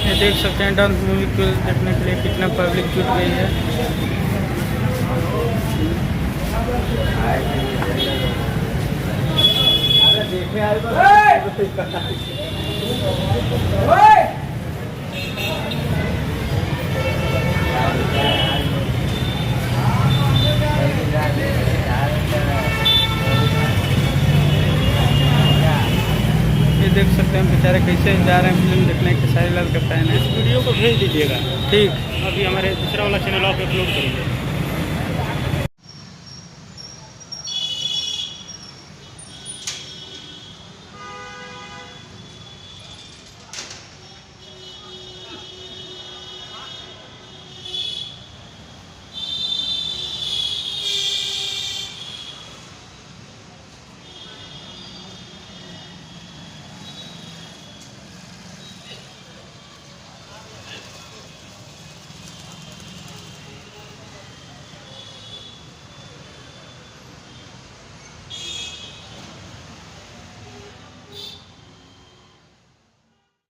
ये देख सकते हैं डांस मूवी को देखने के लिए कितना पब्लिक जुट गई है। ये देख सकते हैं बेचारे कैसे जा रहे हैं फिल्म देखने के, सारी लाल का फैन है। इस वीडियो को भेज दीजिएगा। ठीक, अभी हमारे दूसरा वाला चैनल आप अपलोड करेंगे।